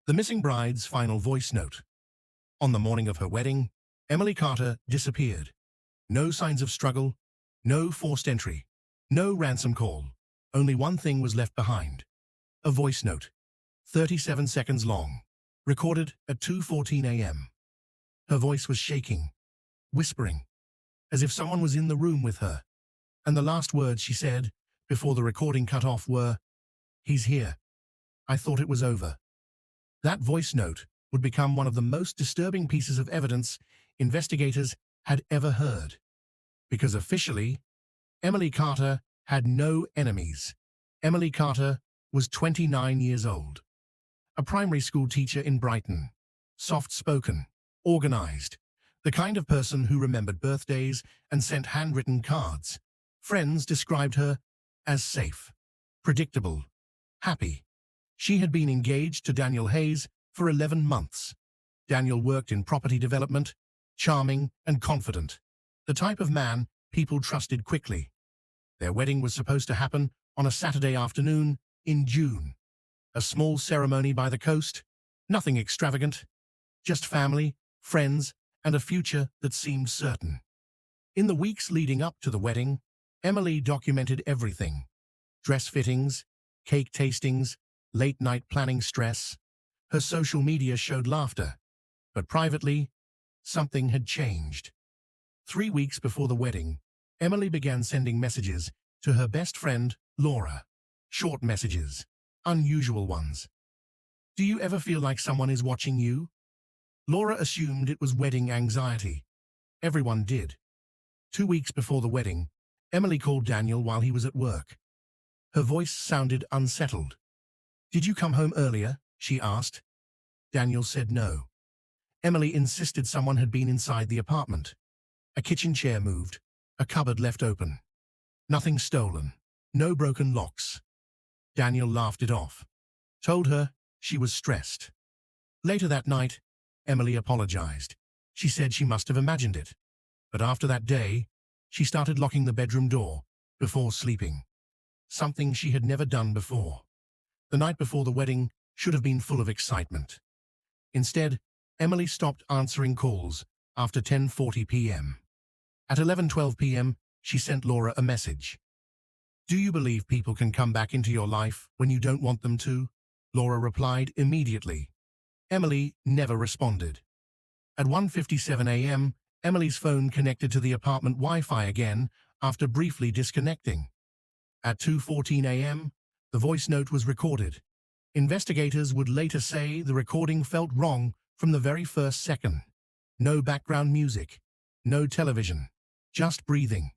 The missing bride's final voice note. On the morning of her wedding, Emily Carter disappeared. No signs of struggle, no forced entry, no ransom call. Only one thing was left behind. A voice note, 37 seconds long, recorded at 2:14 a.m. Her voice was shaking, whispering, as if someone was in the room with her. And the last words she said, before the recording cut off, were, "He's here. I thought it was over." That voice note would become one of the most disturbing pieces of evidence investigators had ever heard. Because officially, Emily Carter had no enemies. Emily Carter was 29 years old. A primary school teacher in Brighton. Soft-spoken, organized. The kind of person who remembered birthdays and sent handwritten cards. Friends described her as safe, predictable, happy. She had been engaged to Daniel Hayes for 11 months. Daniel worked in property development, charming and confident. The type of man people trusted quickly. Their wedding was supposed to happen on a Saturday afternoon in June. A small ceremony by the coast, nothing extravagant, just family, friends, and a future that seemed certain. In the weeks leading up to the wedding, Emily documented everything. Dress fittings, cake tastings, late-night planning stress. Her social media showed laughter, but privately, something had changed. 3 weeks before the wedding, Emily began sending messages to her best friend, Laura. Short messages, unusual ones. "Do you ever feel like someone is watching you?" Laura assumed it was wedding anxiety. Everyone did. 2 weeks before the wedding, Emily called Daniel while he was at work. Her voice sounded unsettled. "Did you come home earlier?" she asked. Daniel said no. Emily insisted someone had been inside the apartment. A kitchen chair moved, a cupboard left open. Nothing stolen, no broken locks. Daniel laughed it off, told her she was stressed. Later that night, Emily apologized. She said she must have imagined it. But after that day, she started locking the bedroom door before sleeping. Something she had never done before. The night before the wedding should have been full of excitement. Instead, Emily stopped answering calls after 10:40 p.m. At 11:12 p.m., she sent Laura a message. "Do you believe people can come back into your life when you don't want them to?" Laura replied immediately. Emily never responded. At 1:57 a.m., Emily's phone connected to the apartment Wi-Fi again after briefly disconnecting. At 2:14 a.m., the voice note was recorded. Investigators would later say the recording felt wrong from the very first second. No background music, no television, just breathing,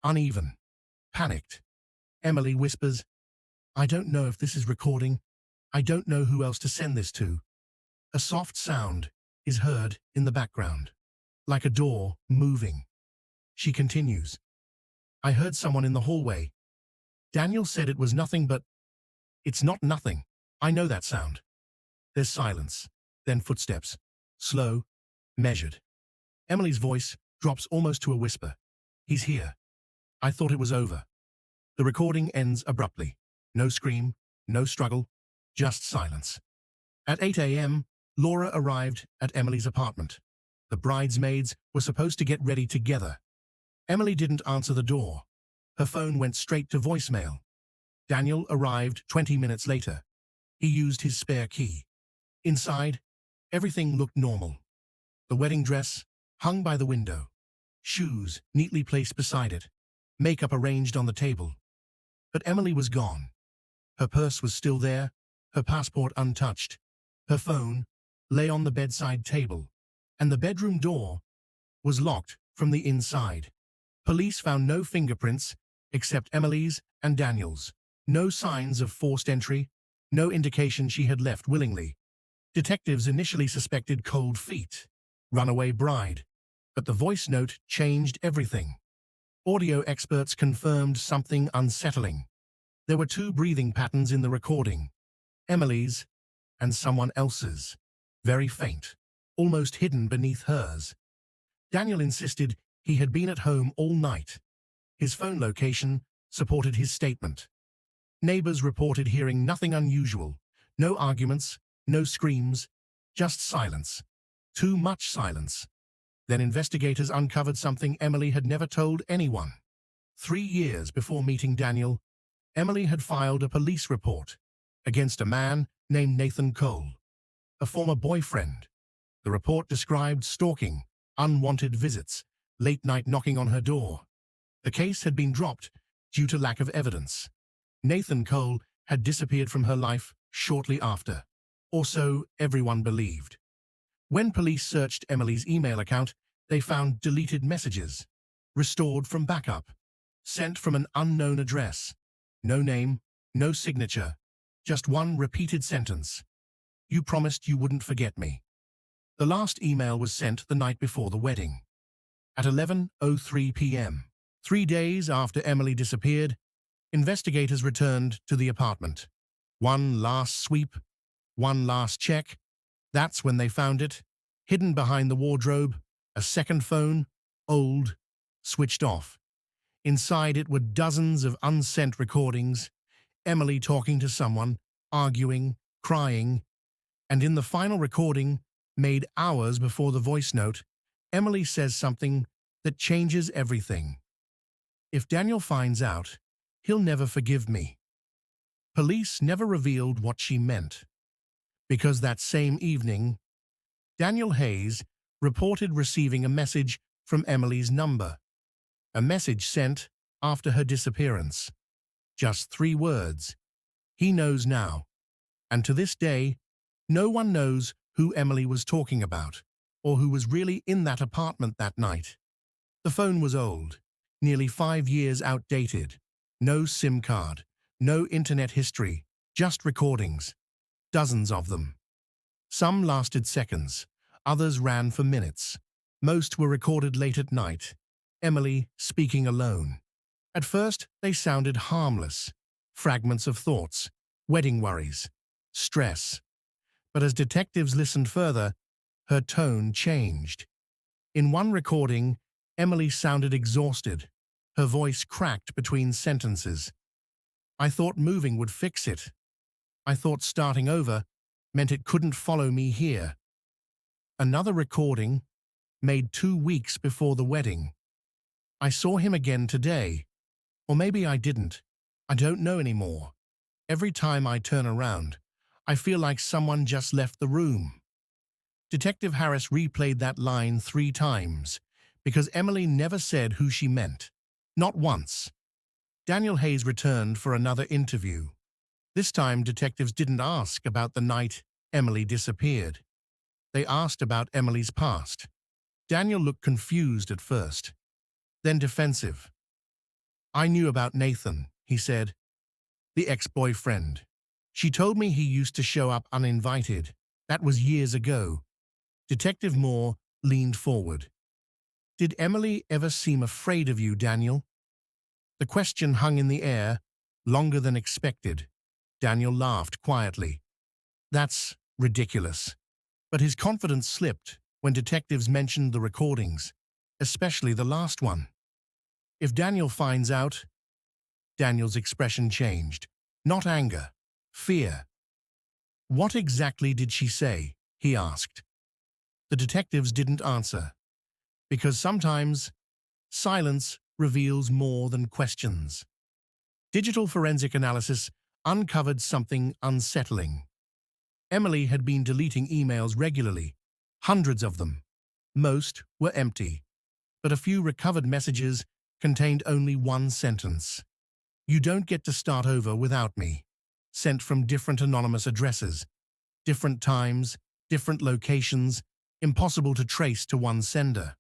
uneven, panicked. Emily whispers, "I don't know if this is recording. I don't know who else to send this to." A soft sound is heard in the background, like a door moving. She continues, "I heard someone in the hallway. Daniel said it was nothing but..." "It's not nothing. I know that sound." There's silence, then footsteps, slow, measured. Emily's voice drops almost to a whisper. "He's here. I thought it was over." The recording ends abruptly. No scream, no struggle, just silence. At 8 a.m., Laura arrived at Emily's apartment. The bridesmaids were supposed to get ready together. Emily didn't answer the door. Her phone went straight to voicemail. Daniel arrived 20 minutes later. He used his spare key. Inside, everything looked normal. The wedding dress hung by the window. Shoes neatly placed beside it. Makeup arranged on the table. But Emily was gone. Her purse was still there, her passport untouched. Her phone lay on the bedside table, and the bedroom door was locked from the inside. Police found no fingerprints except Emily's and Daniel's. No signs of forced entry, no indication she had left willingly. Detectives initially suspected cold feet, runaway bride, but the voice note changed everything. Audio experts confirmed something unsettling. There were two breathing patterns in the recording, Emily's and someone else's, very faint, almost hidden beneath hers. Daniel insisted he had been at home all night. His phone location supported his statement. Neighbors reported hearing nothing unusual, no arguments, no screams, just silence. Too much silence. Then investigators uncovered something Emily had never told anyone. 3 years before meeting Daniel, Emily had filed a police report against a man named Nathan Cole, a former boyfriend. The report described stalking, unwanted visits, late-night knocking on her door. The case had been dropped due to lack of evidence. Nathan Cole had disappeared from her life shortly after, or so everyone believed. When police searched Emily's email account, they found deleted messages, restored from backup, sent from an unknown address. No name, no signature, just one repeated sentence. "You promised you wouldn't forget me." The last email was sent the night before the wedding. At 11:03 p.m., 3 days after Emily disappeared, investigators returned to the apartment. One last sweep, one last check. That's when they found it, hidden behind the wardrobe, a second phone, old, switched off. Inside it were dozens of unsent recordings, Emily talking to someone, arguing, crying, and in the final recording, made hours before the voice note, Emily says something that changes everything. "If Daniel finds out, he'll never forgive me." Police never revealed what she meant, because that same evening, Daniel Hayes reported receiving a message from Emily's number, a message sent after her disappearance. Just 3 words. "He knows now." And to this day, no one knows who Emily was talking about, or who was really in that apartment that night. The phone was old, nearly 5 years outdated. No SIM card, no internet history, just recordings. Dozens of them. Some lasted seconds, others ran for minutes. Most were recorded late at night, Emily speaking alone. At first, they sounded harmless, fragments of thoughts, wedding worries, stress. But as detectives listened further, her tone changed. In one recording, Emily sounded exhausted. Her voice cracked between sentences. "I thought moving would fix it. I thought starting over meant it couldn't follow me here." Another recording, made 2 weeks before the wedding. "I saw him again today. Or maybe I didn't. I don't know anymore. Every time I turn around, I feel like someone just left the room." Detective Harris replayed that line 3 times, because Emily never said who she meant. Not once. Daniel Hayes returned for another interview. This time, detectives didn't ask about the night Emily disappeared. They asked about Emily's past. Daniel looked confused at first, then defensive. "I knew about Nathan," he said. "The ex-boyfriend. She told me he used to show up uninvited. That was years ago." Detective Moore leaned forward. "Did Emily ever seem afraid of you, Daniel?" The question hung in the air, longer than expected. Daniel laughed quietly. "That's ridiculous." But his confidence slipped when detectives mentioned the recordings, especially the last one. "If Daniel finds out..." Daniel's expression changed. Not anger, fear. "What exactly did she say?" he asked. The detectives didn't answer, because sometimes silence reveals more than questions. Digital forensic analysis uncovered something unsettling. Emily had been deleting emails regularly, hundreds of them. Most were empty, but a few recovered messages contained only one sentence. "You don't get to start over without me," sent from different anonymous addresses, different times, different locations, impossible to trace to one sender.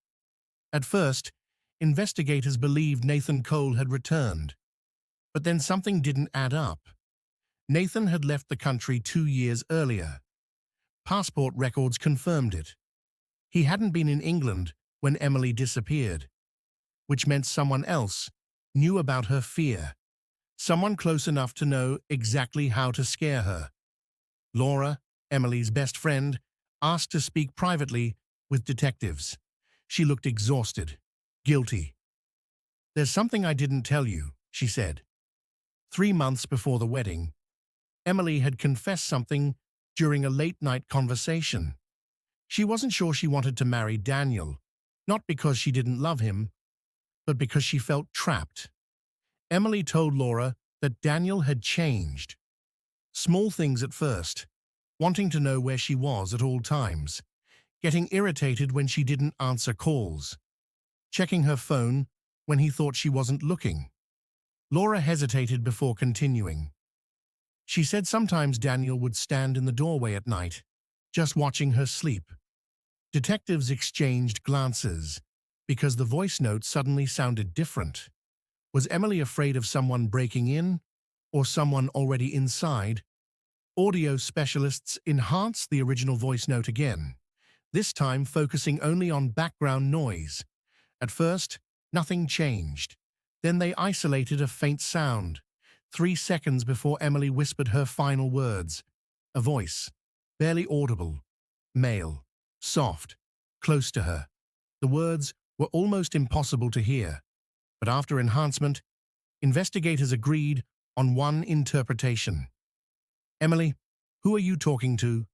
At first, investigators believed Nathan Cole had returned, but then something didn't add up. Nathan had left the country 2 years earlier. Passport records confirmed it. He hadn't been in England when Emily disappeared, which meant someone else knew about her fear, someone close enough to know exactly how to scare her. Laura, Emily's best friend, asked to speak privately with detectives. She looked exhausted, guilty. "There's something I didn't tell you," she said. 3 months before the wedding, Emily had confessed something during a late-night conversation. She wasn't sure she wanted to marry Daniel, not because she didn't love him, but because she felt trapped. Emily told Laura that Daniel had changed. Small things at first, wanting to know where she was at all times, getting irritated when she didn't answer calls, checking her phone when he thought she wasn't looking. Laura hesitated before continuing. She said sometimes Daniel would stand in the doorway at night, just watching her sleep. Detectives exchanged glances, because the voice note suddenly sounded different. Was Emily afraid of someone breaking in, or someone already inside? Audio specialists enhanced the original voice note again, this time focusing only on background noise. At first, nothing changed. Then they isolated a faint sound, 3 seconds before Emily whispered her final words. A voice, barely audible, male, soft, close to her. The words were almost impossible to hear, but after enhancement, investigators agreed on one interpretation. "Emily, who are you talking to?"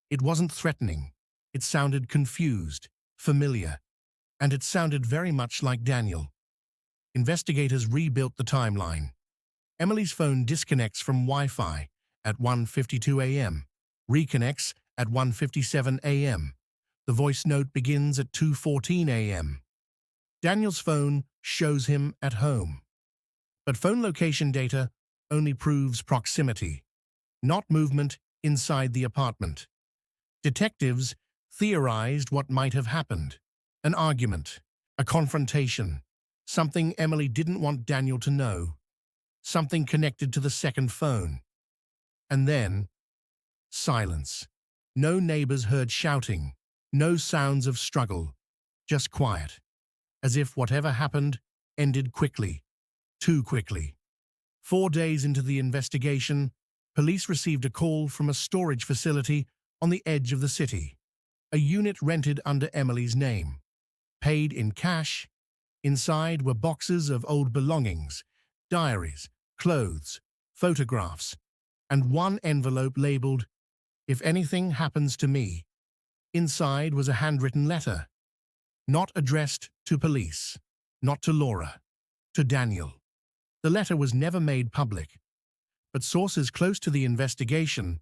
It wasn't threatening. It sounded confused, familiar, and it sounded very much like Daniel. Investigators rebuilt the timeline. Emily's phone disconnects from Wi-Fi at 1:52 a.m., reconnects at 1:57 a.m. The voice note begins at 2:14 a.m. Daniel's phone shows him at home. But phone location data only proves proximity, not movement inside the apartment. Detectives theorized what might have happened. An argument, a confrontation, something Emily didn't want Daniel to know, something connected to the second phone. And then, silence. No neighbors heard shouting, no sounds of struggle, just quiet, as if whatever happened ended quickly, too quickly. 4 days into the investigation, police received a call from a storage facility on the edge of the city. A unit rented under Emily's name. Paid in cash. Inside were boxes of old belongings, diaries, clothes, photographs, and one envelope labeled, "If anything happens to me." Inside was a handwritten letter, not addressed to police, not to Laura, to Daniel. The letter was never made public, but sources close to the investigation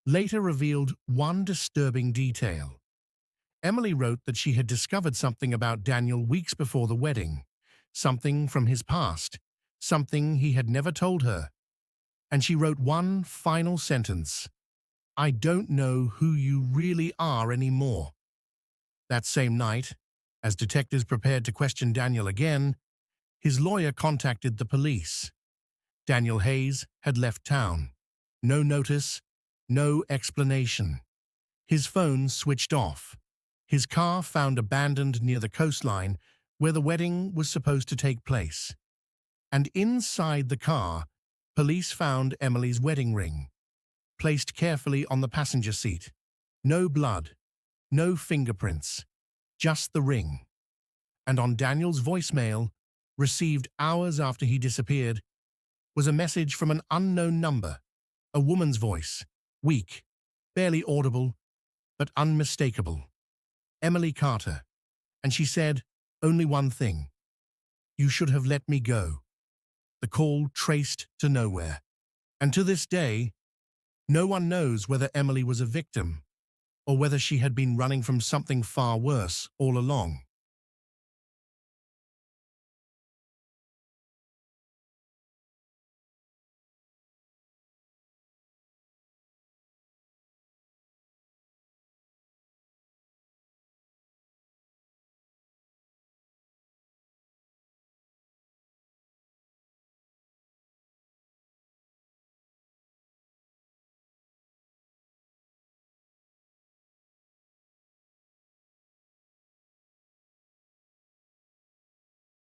later revealed one disturbing detail. Emily wrote that she had discovered something about Daniel weeks before the wedding, something from his past, something he had never told her. And she wrote one final sentence: "I don't know who you really are anymore." That same night, as detectives prepared to question Daniel again, his lawyer contacted the police. Daniel Hayes had left town. No notice, no explanation. His phone switched off. His car found abandoned near the coastline where the wedding was supposed to take place. And inside the car, police found Emily's wedding ring, placed carefully on the passenger seat. No blood, no fingerprints, just the ring. And on Daniel's voicemail, received hours after he disappeared, was a message from an unknown number, a woman's voice, weak, barely audible, but unmistakable. Emily Carter, and she said only one thing: "You should have let me go." The call traced to nowhere. And to this day, no one knows whether Emily was a victim or whether she had been running from something far worse all along.